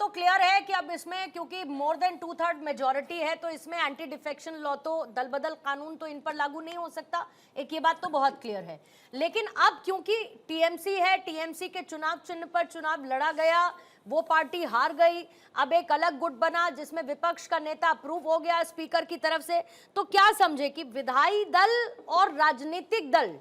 तो क्लियर है कि अब इसमें क्योंकि मोर देन 2/3 मेजोरिटी है तो इसमें एंटी डिफेक्शन लॉ तो दल बदल कानून तो इन पर लागू नहीं हो सकता, एक ये बात तो बहुत क्लियर है। लेकिन अब क्योंकि टीएमसी है, टीएमसी के चुनाव चिन्ह पर चुनाव लड़ा गया, वो पार्टी हार गई, अब एक अलग गुट बना जिसमें विपक्ष का नेता अप्रूव हो गया स्पीकर की तरफ से, तो क्या समझे कि विधायी दल और राजनीतिक दल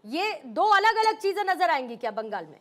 ये दो अलग अलग चीजें नजर आएंगी क्या बंगाल में?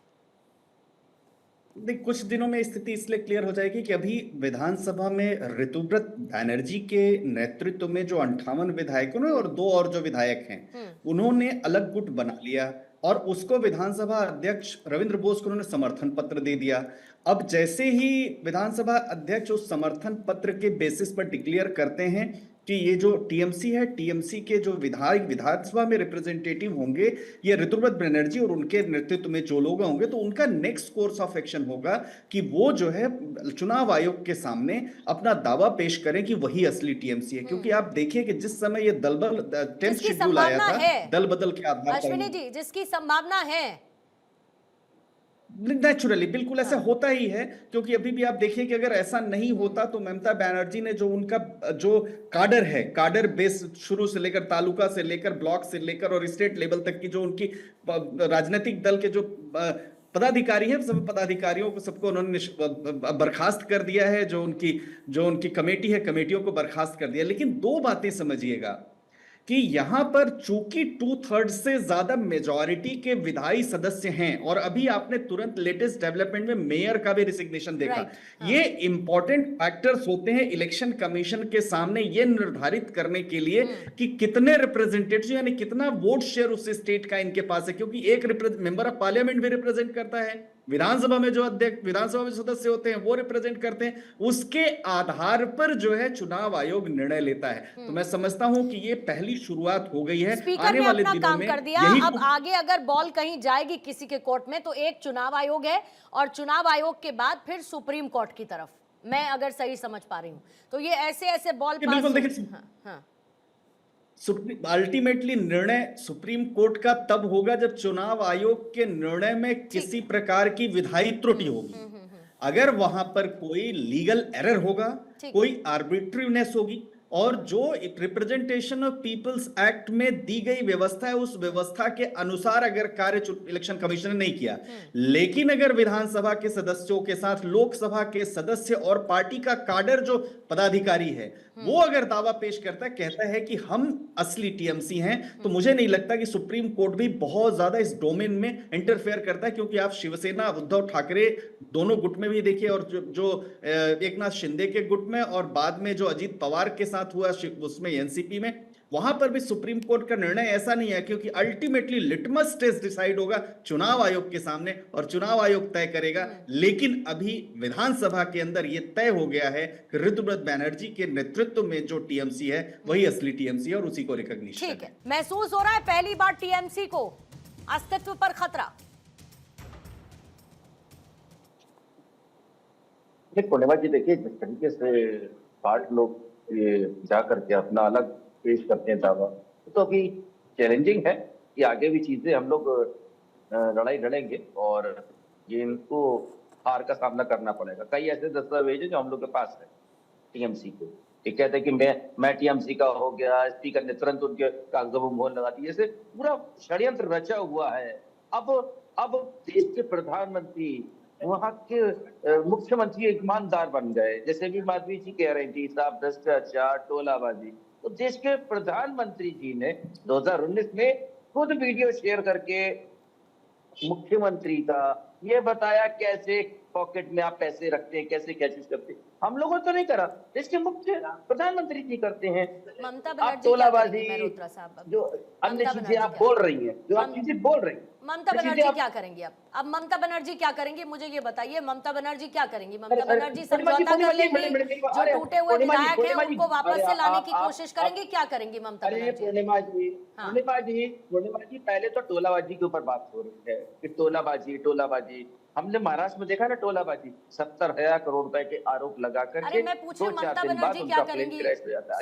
देख, कुछ दिनों में स्थिति इसलिए क्लियर हो जाएगी कि अभी विधानसभा में ऋतुव्रत बैनर्जी के नेतृत्व में जो 58 विधायकों ने और 2 और जो विधायक हैं उन्होंने अलग गुट बना लिया और उसको विधानसभा अध्यक्ष रविंद्र बोस को उन्होंने समर्थन पत्र दे दिया। अब जैसे ही विधानसभा अध्यक्ष उस समर्थन पत्र के बेसिस पर डिक्लेयर करते हैं कि ये जो टीएमसी है, टीएमसी के जो विधायक विधानसभा में रिप्रेजेंटेटिव होंगे ये ऋतुव्रत बनर्जी और उनके नेतृत्व में जो लोग होंगे, तो उनका नेक्स्ट कोर्स ऑफ एक्शन होगा कि वो जो है चुनाव आयोग के सामने अपना दावा पेश करें कि वही असली टीएमसी है। क्योंकि आप देखिए कि जिस समय ये दल बदल 10th शेड्यूल आया था, दल बदल के आधार पर, अश्विनी जी, जिसकी संभावना है नेचुरली बिल्कुल ऐसा होता ही है, क्योंकि अभी भी आप देखिए कि अगर ऐसा नहीं होता तो ममता बनर्जी ने जो उनका जो काडर है, काडर बेस शुरू से लेकर तालुका से लेकर ब्लॉक से लेकर और स्टेट लेवल तक की जो उनकी राजनीतिक दल के जो पदाधिकारी है, सब पदाधिकारियों को सबको उन्होंने बर्खास्त कर दिया है। जो उनकी कमेटी है, कमेटियों को बर्खास्त कर दिया। लेकिन दो बातें समझिएगा कि यहां पर चूंकि 2/3 से ज्यादा मेजॉरिटी के विधायी सदस्य हैं और अभी आपने तुरंत लेटेस्ट डेवलपमेंट में मेयर का भी रिसिग्नेशन देखा, ये इंपॉर्टेंट फैक्टर्स होते हैं इलेक्शन कमीशन के सामने ये निर्धारित करने के लिए कि कितने रिप्रेजेंटेटिव यानी कितना वोट शेयर उस स्टेट का इनके पास है। क्योंकि एक मेंबर ऑफ पार्लियामेंट भी रिप्रेजेंट करता है, विधानसभा में जो अध्यक्ष विधानसभा में सदस्य होते हैं वो रिप्रेजेंट करते हैं, उसके आधार पर जो है चुनाव आयोग निर्णय लेता है। तो मैं समझता हूं कि ये पहली शुरुआत हो गई है। आने वाले दिनों में कर दिया। अब आगे अगर बॉल कहीं जाएगी किसी के कोर्ट में तो एक चुनाव आयोग है और चुनाव आयोग के बाद फिर सुप्रीम कोर्ट की तरफ, मैं अगर सही समझ पा रही हूं तो ये ऐसे बॉल पास। अल्टीमेटली निर्णय सुप्रीम कोर्ट का तब होगा जब चुनाव आयोग के निर्णय में किसी प्रकार की विधायी त्रुटि होगी। अगर वहां पर कोई लीगल एरर होगा, कोई आर्बिट्रीनेस होगी और जो रिप्रेजेंटेशन ऑफ पीपल्स एक्ट में दी गई व्यवस्था है उस व्यवस्था के अनुसार अगर कार्य इलेक्शन कमीशन ने नहीं किया, लेकिन अगर विधानसभा के सदस्यों के साथ लोकसभा के सदस्य और पार्टी का काडर जो पदाधिकारी है वो अगर दावा पेश करता है, कहता है कि हम असली टीएमसी हैं, तो मुझे नहीं लगता कि सुप्रीम कोर्ट भी बहुत ज्यादा इस डोमेन में इंटरफेयर करता है। क्योंकि आप शिवसेना उद्धव ठाकरे दोनों गुट में भी देखिए और जो एकनाथ शिंदे के गुट में और बाद में जो अजीत पवार के साथ हुआ उसमें एनसीपी में, वहां पर भी सुप्रीम कोर्ट का निर्णय ऐसा नहीं है। क्योंकि अल्टीमेटली लिटमस टेस्ट डिसाइड होगा चुनाव आयोग के सामने और चुनाव आयोग तय करेगा। लेकिन अभी विधानसभा के अंदर यह तय हो गया है कि ऋतुव्रत बनर्जी के नेतृत्व में जो टीएमसी है वही असली टीएमसी है और उसी को रिकॉग्निशन है। ठीक है, महसूस हो रहा है पहली बार टीएमसी को अस्तित्व पर खतरा। पूर्णिमा जी देखिए, जिस तरीके से 60 लोग ये जा करके अपना अलग पेश करते हैं दावा, तो अभी चैलेंजिंग है कि आगे भी चीजें हम लोग लड़ाई लड़ेंगे और ये इनको हार का सामना करना पड़ेगा। कई ऐसे दस्तावेज हैं जो हम लोग के पास है टीएमसी के, ये कहते हैं कि मैं टीएमसी का हो गया, स्पीकर ने तुरंत उनके कागजों में मोहर लगा दी, जैसे पूरा षड्यंत्र रचा हुआ है। अब देश के प्रधानमंत्री वहां के मुख्यमंत्री ईमानदार बन गए, जैसे भी माधवी जी कह रही थी, साहब भ्रष्टाचार टोलाबाजी। तो देश के प्रधानमंत्री जी ने 2019 में खुद वीडियो शेयर करके मुख्यमंत्री का ये बताया कैसे पॉकेट में आप पैसे रखते हैं, कैसे क्या चीज करते हैं। हम लोगों तो नहीं करा, देश के मुख्य प्रधानमंत्री जी करते हैं। ममता आप टोलाबाजी जो अन्य चीजें आप बोल रही हैं, जो आप चीजें बोल रही हैं, ममता बनर्जी क्या करेंगी? अब ममता बनर्जी क्या करेंगी, मुझे ये बताइए, ममता बनर्जी क्या करेंगी? ममता बनर्जी समझौता कर लेंगी, जो टूटे हुए विधायक हैं उनको वापस से लाने की कोशिश करेंगी, क्या करेंगी ममता बनर्जी? पूर्णिमा जी पहले तो टोलाबाजी के ऊपर बात हो रही है कि टोलाबाजी हमने महाराष्ट्र में देखा ना, टोलाबाजी 70,000 करोड़ रुपए के आरोप लगा करके 2-4 दिन बाद उनका प्लेन क्रैश हो जाता है।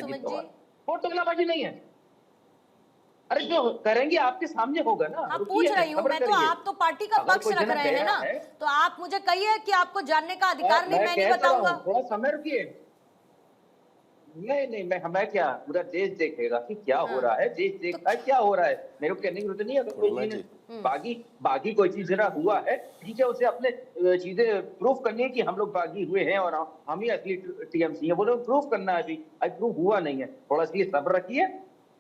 वो टोलाबाजी नहीं है, अरे जो करेंगे आपके सामने होगा ना। हाँ, रुकिए, पूछ रही हूँ सब्र मैं तो, करिए। आप तो पार्टी का अगर पक्ष कोई रख जना रहे हैं गया ना, है, तो आप मुझे कहिए कि आपको जानने का अधिकार नहीं, मैं नहीं कह तो रहा हूँ, बताऊंगा। थोड़ा समय रुकिए। नहीं, मैं क्या, पूरा देश देखेगा कि क्या हो रहा है, देश देखता है क्या हो रहा है। मेरे को कहने की जरूरत नहीं है। अगर कोई पूर्णिमा चीज जी। बागी कोई चीज जरा हुआ है, ठीक है, उसे अपने चीजें प्रूफ करनी है कि हम लोग बागी हुए हैं और हम ही असली टीएमसी है, वो लोग प्रूफ करना है। अभी प्रूफ हुआ नहीं है, थोड़ा सी सब्र रखिए।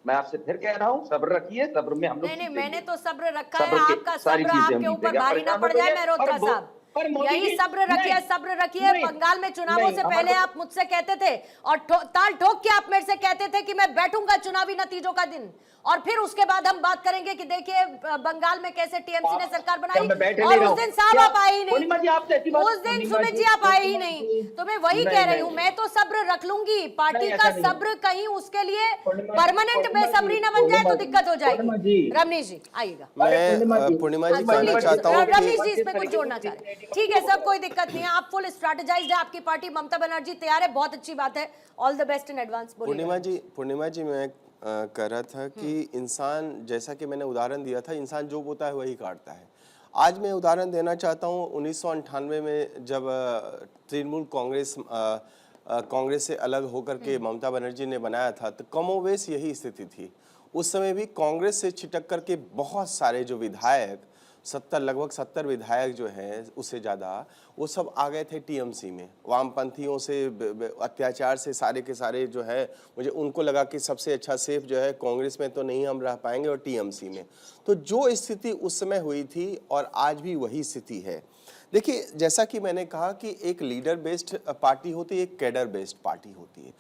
मैं आपसे फिर कह रहा हूँ, सब्र रखिए, सब्र में हम लोग नहीं, जीतेंगे। मैंने तो सब्र रखा है, सब्र के आपका सारी सब्र चीजें हम आपके ऊपर जीतेंगे। भारी ना परेशान पड़ मत जाए होइए। मेहरोत्रा साहब। पर मोदी यही जी, सब्र रखिए, नहीं, सब्र रखिए। नहीं, बंगाल में चुनावों नहीं, से हमारे पहले को- आप मुझसे कहते थे और ताल ठोक के आप मेरे से कहते थे कि मैं बैठूंगा चुनावी नतीजों का दिन, और फिर उसके बाद हम बात करेंगे कि देखिए बंगाल में कैसे टीएमसी ने सरकार बनाई, मैं बैठे और नहीं उस रहा दिन हूं। साहब क्या- आप आए ही पूर्णिमा जी, आपसे ऐसी नहीं, बात- उस दिन पूर्णिमा सुमित जी, जी आप आए ही पूर्णिमा नहीं। जी, तो मैं वही नहीं, कह रही नहीं, हूँ, मैं तो सब्र रख लूंगी, पार्टी नहीं, का ऐसा नहीं। सब्र कहीं उसके लिए पूर्णिमा जी, परमानेंट पूर्णिमा बेसब्री जी, ना बन जाए तो पूर्णिमा जी, दिक्कत हो पूर्णिमा जी। जाएगी। रमनीश जी आइएगा। मैं पूर्णिमा जी कहना चाहता हूँ रमनीश जी कि इसमें कुछ जोड़ना चाह रहे हैं? ठीक है सब, कोई दिक्कत नहीं है, आप फुल स्ट्रेटेजाइज्ड है, आपकी पार्टी ममता बनर्जी तैयार है, बहुत अच्छी बात है, all the best in advance. Purnima ji मैं कह रहा था कि इंसान, जैसा कि मैंने उदाहरण दिया था, इंसान जो बोता है वही काटता है। आज मैं उदाहरण देना चाहता हूँ 1998 में जब तृणमूल कांग्रेस से अलग होकर के ममता बनर्जी ने बनाया था, तो कमोवेश यही स्थिति थी। उस समय भी कांग्रेस से छिटक करके बहुत सारे जो विधायक, लगभग 70 विधायक जो हैं, उससे ज़्यादा, वो सब आ गए थे टीएमसी में। वामपंथियों से अत्याचार से सारे के सारे जो है, मुझे उनको लगा कि सबसे अच्छा सेफ जो है कांग्रेस में तो नहीं हम रह पाएंगे और टीएमसी में। तो जो स्थिति उस समय हुई थी और आज भी वही स्थिति है। देखिए, जैसा कि मैंने कहा कि एक लीडर बेस्ड पार्टी होती है, एक कैडर बेस्ड पार्टी होती है।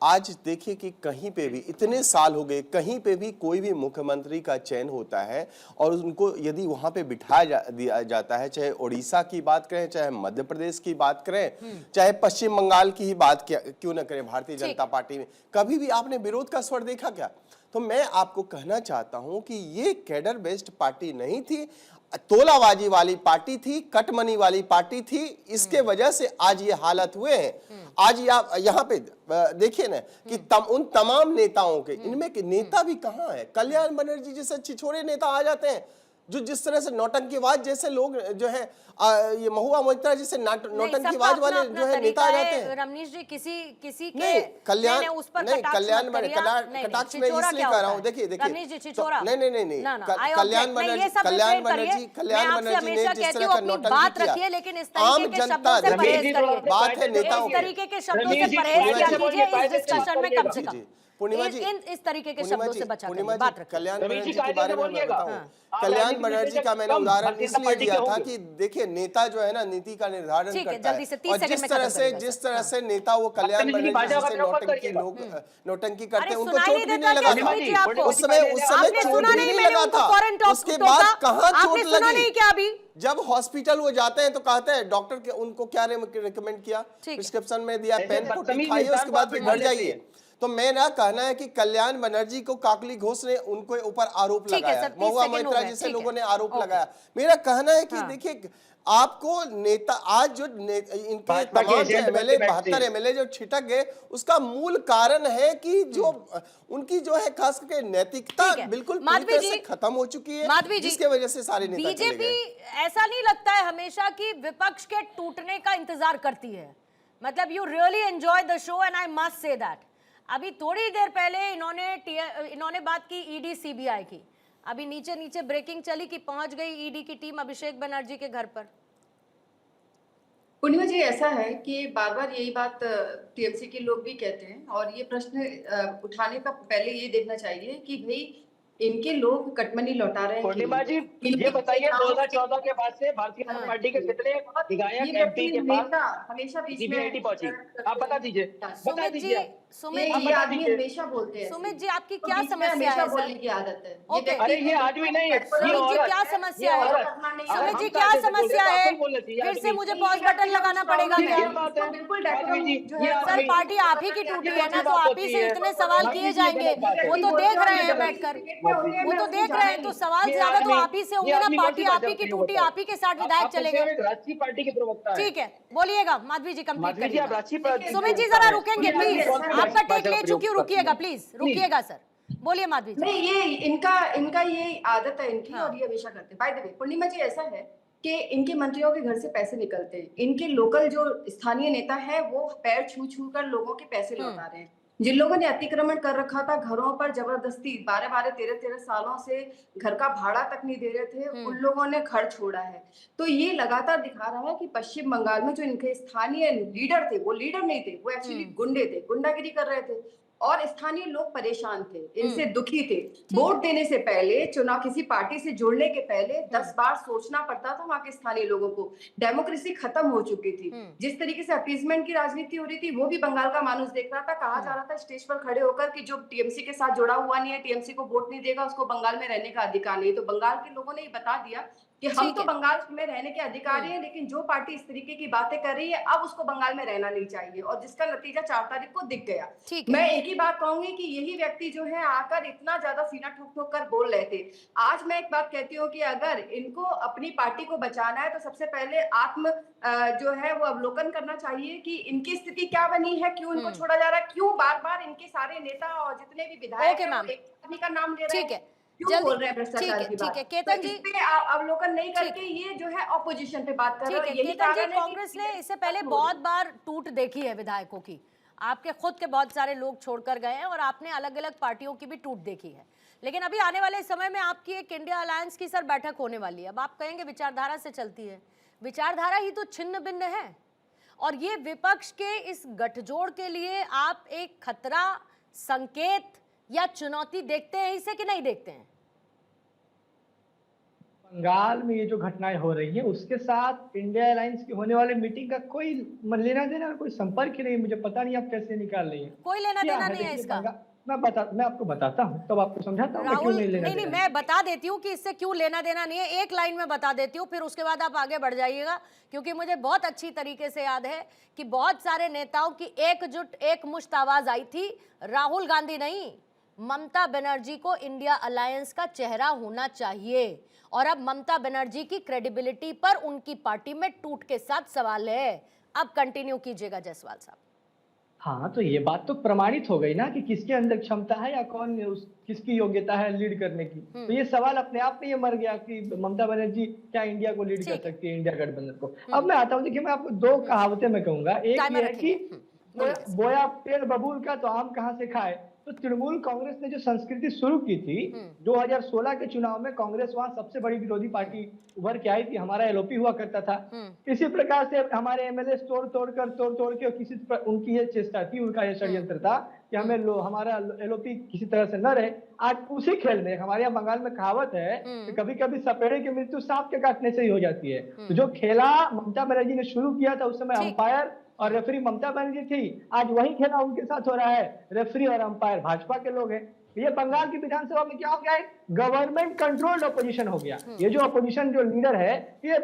आज देखिए कि कहीं पे भी, इतने साल हो गए, कहीं पे भी कोई भी मुख्यमंत्री का चयन होता है और उनको यदि वहां पे बिठाया दिया जाता है, चाहे उड़ीसा की बात करें, चाहे मध्य प्रदेश की बात करें, चाहे पश्चिम बंगाल की ही बात क्यों न करें, भारतीय जनता पार्टी में कभी भी आपने विरोध का स्वर देखा क्या? तो मैं आपको कहना चाहता हूं कि ये कैडर बेस्ड पार्टी नहीं थी, तोलाबाजी वाली पार्टी थी, कटमनी वाली पार्टी थी। इसके वजह से आज ये हालत हुए हैं। आज आप यहाँ पे देखिए ना कि उन तमाम नेताओं के, इनमें के नेता भी कहाँ है? कल्याण बनर्जी जैसे छिछोरे नेता आ जाते हैं, जो जिस तरह से नौटंकीबाज जैसे लोग जो है, ये महुआ मोइत्रा जैसे नौटंकीबाज वाले जो है नेता आ जाते हैं। रमनीश जी किसी के नहीं, कल्याण नहीं, उस पर नहीं, कटाक्ष कल्याण मत करिए। कटाक्ष में इसलिए कह रहा हूँ। देखिए रमनीश जी छिछोरा, नहीं, कल्याण बनर्जी ने जिस तरह का नौटंकी बात किया, रखिए, लेकिन इस आम तरीके के जनता, शब्दों से परहेज करिए। बात है नेताओं इस की। तरीके के शब्दों से परहेज किया कीजिए इस डिस्कशन में, कम से कम पूर्णिमा जी, इस तरीके के शब्दों से बचा पूर्णिमा करिए, जी, बात रखिए। कल्याण रमेश बनर्जी जी, के कायदे बारे से में मैं बोलिएगा। बताऊं, आप कल्याण राजनीति में बनर्जी का मैंने कम उदाहरण भारतीय जनता इसलिए पार्टी दिया के था होंगे। कि देखिए, नेता जो है ना, नीति का निर्धारण ठीक है, करता जल्दी से 30 और सेकंड जिस में तरह खत्म से करिएगा, जिस तरह से नेता वो कल्याण बदतमीजी बनर्जी भाजपा जैसे का प्रयोग नौटंकी करिएगा। लोग नौटंकी करते अरे हैं, उनको सुनाई चोट नहीं भी देता नहीं क्या लगा सुमित जी था। आपको? उस समय आपने चोट सुना भी नहीं, नहीं मैंने लगा उनको था। फॉरेन टॉक उसके टोका। बाद कहाँ आपने चोट सुना लगी? नहीं क्या अभी? जब हॉस्पिटल वो जाते हैं तो कहते हैं डॉक्टर के, उनको क्या रिकमेंड किया, प्रिस्क्रिप्शन में दिया, ऐसे पेन पुट्टी बदतमीज खाइए, इंसान उसके को बाद आप फिर बिठा घर लेते जाइए। हैं। तो मेरा कहना है कि कल्याण बनर्जी को काकली घोष ने उनको ऊपर आरोप ठीक है लगाया, सर, 30 महुआ सेकंड हो मोइत्रा गए, जैसे ठीक लोगों है। ने आरोप ओके। लगाया। मेरा कहना है कि हाँ। देखिए, आपको नेता आज जो इनके भाजपा के तमाम जो एजेंट एमएलए, बनके बैठते 72 हैं। एमएलए जो छिटक गए, उसका मूल कारण है कि जो उनकी जो है खास करके नैतिकता ठीक है। बिल्कुल पूरी माधवी तरह जी, से खत्म हो चुकी है, माधवी जी, जिसके वजह से सारे नेता चले बीजेपी गए। ऐसा नहीं लगता है हमेशा कि विपक्ष के टूटने का इंतजार करती है? मतलब you really enjoy the show and I must say that. अभी थोड़ी देर पहले इन्होंने बात की ईडी सीबीआई की, अभी नीचे ब्रेकिंग चली कि पहुंच गई ईडी की टीम अभिषेक बनर्जी के घर पर। पूर्णिमा जी, ऐसा है कि बार बार यही बात टीएमसी के लोग भी कहते हैं और ये प्रश्न उठाने का पहले ये देखना चाहिए कि भाई इनके लोग कटमनी लौटा रहे हैं। पूर्णिमा जी, ये बताइए 2014 के बाद से भारतीय जनता पार्टी के कितने विधायक एमपी के पास हमेशा बीच में सीबीआईडी पहुंची? आप बता दीजिए, बता सुमित जी, दीजिए। सुमित आप जी, ये बता आदमी दीजिए। हमेशा बोलते हैं। सुमित जी, आपकी तो क्या बीच में समस्या हमेशा है बोलने सर? की आदत है। ओके। अरे ये आज भी नहीं है, सुमित ये जी, औरत, क्या समस्या ये है? औरत। सुमित जी, हम क्या कैसे बोल रहे समस्या हैं? है? आपको बोलना चाहिए फिर से आदमी। मुझे पॉज बटन लगाना पड़ेगा ये क्या? क्या बात है? बिल्कुल माधवी जी, ये सर, आदमी- पार्टी आप ही की टूटी है ना, तो आप ही से इतने सवाल किए जाएंगे। वो तो देख रहे हैं बैठकर, वो तो देख रहे हैं, तो सवाल ज्यादा तो आप ही से होंगे ना। पार्टी आप ही की टूटी, आप ही के साथ विधायक चलेंगे। राष्ट्रीय पार्टी के प्रवक्ता है। ठीक है, बोलिएगा माधवी जी, कंप्लीट माधवी जी, आप करिएगा। राष्ट्रीय पार्टी के सुमित जी प्रवक्ता जरा हैं। रुकेंगे प्लीज, कौन सी आपका टेक भाषा ले का चुकी हूँ, प्रयोग रुकिएगा करती हैं? प्लीज, रुकिएगा सर, बोलिए माधवी जी। नहीं, ये इनका ये आदत है इनकी, हाँ। और ये हमेशा करते हैं। बाय द वे पूर्णिमा जी, ऐसा है कि इनके मंत्रियों के घर से पैसे निकलते हैं, इनके लोकल जो स्थानीय नेता है वो पैर छू छू कर लोगों के पैसे लौटा रहे हैं। जिन लोगों ने अतिक्रमण कर रखा था घरों पर जबरदस्ती 12-12, 13-13 सालों से घर का भाड़ा तक नहीं दे रहे थे, उन लोगों ने घर छोड़ा है। तो ये लगातार दिखा रहा है कि पश्चिम बंगाल में जो इनके स्थानीय लीडर थे, वो लीडर नहीं थे, वो एक्चुअली गुंडे थे, गुंडागिरी कर रहे थे, और स्थानीय लोग परेशान थे, इनसे दुखी थे। वोट देने से पहले, चुनाव किसी पार्टी से जुड़ने के पहले 10 बार सोचना पड़ता था वहां के स्थानीय लोगों को। डेमोक्रेसी खत्म हो चुकी थी। जिस तरीके से अपीजमेंट की राजनीति हो रही थी, वो भी बंगाल का मानुस देख रहा था। कहा जा रहा था स्टेज पर खड़े होकर कि जो टीएमसी के साथ जुड़ा हुआ नहीं है, टीएमसी को वोट नहीं देगा, उसको बंगाल में रहने का अधिकार नहीं। तो बंगाल के लोगों ने ये बता दिया कि हम तो बंगाल में रहने के अधिकारी हैं, लेकिन जो पार्टी इस तरीके की बातें कर रही है, अब उसको बंगाल में रहना नहीं चाहिए, और जिसका नतीजा 4 तारीख को दिख गया। मैं एक ही बात कहूंगी कि यही व्यक्ति जो है आकर इतना ज्यादा सीना ठोक ठोक कर बोल रहे थे। आज मैं एक बात कहती हूँ कि अगर इनको अपनी पार्टी को बचाना है तो सबसे पहले जो है वो अवलोकन करना चाहिए कि इनकी स्थिति क्या बनी है, क्यों इनको छोड़ा जा रहा है, क्यों बार बार इनके सारे नेता और जितने भी विधायक हैं वो एक आदमी का नाम ले रहे हैं, क्यों बोल रहे हैं भ्रष्टाचार की बात। केतन जी, इस पे अवलोकन नहीं करके ये जो है ऑपोजिशन पे बात कर रहे हैं। यही केतन जी, कारण है कांग्रेस ने इससे पहले बहुत बार टूट देखी है विधायकों की। आपके खुद के बहुत सारे लोग छोड़कर गए हैं और आपने अलग अलग पार्टियों की भी टूट देखी है। लेकिन अभी आने वाले समय में आपकी एक इंडिया अलायंस की सर बैठक होने वाली है। अब आप कहेंगे विचारधारा से चलती है, विचारधारा ही तो छिन्न भिन्न है, और ये विपक्ष के इस गठजोड़ के लिए आप एक खतरा, संकेत या चुनौती देखते हैं इसे कि नहीं देखते हैं? बंगाल में ये जो घटनाएं हो रही हैं उसके साथ इंडिया अलायंस की होने वाले मीटिंग का कोई लेना देना, कोई संपर्क ही नहीं। मुझे पता नहीं आप कैसे निकाल रही हैं। कोई लेना देना नहीं है इसका। मैं आपको बताता हूँ, तब आपको समझाता हूँ क्यों नहीं लेना नहीं, मैं बता देती हूँ कि इससे क्यों लेना देना नहीं है। एक लाइन में बता देती हूँ, फिर उसके बाद आप आगे बढ़ जाइएगा, क्योंकि मुझे बहुत अच्छी तरीके से याद है कि बहुत सारे नेताओं की एकजुट एकमुश्त आवाज आई थी। राहुल गांधी नहीं, ममता बनर्जी को इंडिया अलायंस का चेहरा होना चाहिए, और अब ममता बनर्जी की क्रेडिबिलिटी पर उनकी पार्टी में टूट के साथ सवाल है। अब कंटिन्यू कीजिएगा जायसवाल साहब। हाँ, तो ये बात तो प्रमाणित हो गई ना कि किसके अंदर क्षमता है या किसकी योग्यता है लीड करने की। तो ये सवाल अपने आप में ये मर गया कि ममता बनर्जी क्या इंडिया को लीड कर सकती है, इंडिया गठबंधन को। अब मैं आता हूँ, देखिए मैं आपको 2 कहावतें मैं कहूंगा। एक ये है कि बोया पेड़ बबूल का तो आम कहाँ से खाए। तो तृणमूल कांग्रेस ने जो संस्कृति शुरू की थी 2016 के चुनाव में, कांग्रेस वहां सबसे बड़ी विरोधी पार्टी उभर के आई थी, हमारा एलओपी हुआ करता था। इसी प्रकार से हमारे एमएलए तोड़ तोड़ के उनकी ये चेष्टा थी, उनका ये षड्यंत्र था कि हमारा एलओपी किसी तरह से न रहे। आज उसी खेल में हमारे यहाँ बंगाल में कहावत है कि कभी कभी सपेड़े की मृत्यु सांप के काटने से ही हो जाती है। तो जो खेला ममता बनर्जी ने शुरू किया था उस समय अंपायर और रेफरी ममता बनर्जी थी, आज वही खेला उनके साथ हो रहा है। रेफरी और अंपायर भाजपा के लोग हैं। ये बंगाल की विधानसभा में क्या हो गया है, गवर्नमेंट कंट्रोल्ड अपोजिशन हो गया। ये जो अपोजिशन जो लीडर है ये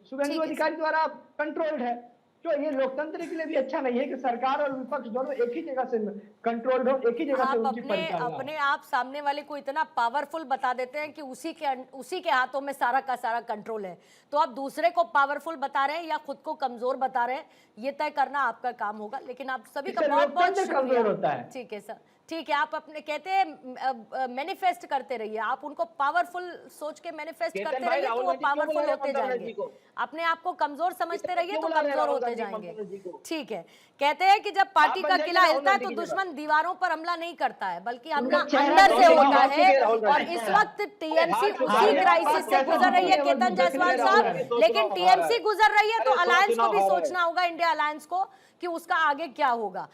शुभेंदु अधिकारी द्वारा कंट्रोल्ड है। तो ये लोकतंत्र के लिए भी अच्छा नहीं है कि सरकार और विपक्ष दोनों एक ही जगह से कंट्रोल्ड हो, एक ही जगह से उनकी परिचालना हो। अपने आप सामने वाले को इतना पावरफुल बता देते हैं कि उसी के हाथों में सारा का सारा कंट्रोल है। तो आप दूसरे को पावरफुल बता रहे हैं या खुद को कमजोर बता रहे हैं, ये तय करना आपका काम होगा। लेकिन आप सभी का बहुत बहुत शुक्रिया। ठीक है सर, ठीक है। आप अपने कहते हैं मैनिफेस्ट करते रहिए, आप उनको पावरफुल सोच के मैनिफेस्ट करते रहिए तो वो पावरफुल होते जाएंगे। अपने आप को कमजोर समझते रहिए तो कमजोर होते जाएंगे। ठीक है। कहते हैं कि जब पार्टी का किला हिलता है तो दुश्मन दीवारों पर हमला नहीं करता है, बल्कि हमला अंदर से होता है। और इस वक्त टीएमसी उसी क्राइसिस से गुजर रही है केतन जायसवाल साहब। लेकिन टीएमसी गुजर रही है तो अलायंस को भी सोचना होगा, इंडिया अलायंस को, कि उसका आगे क्या होगा।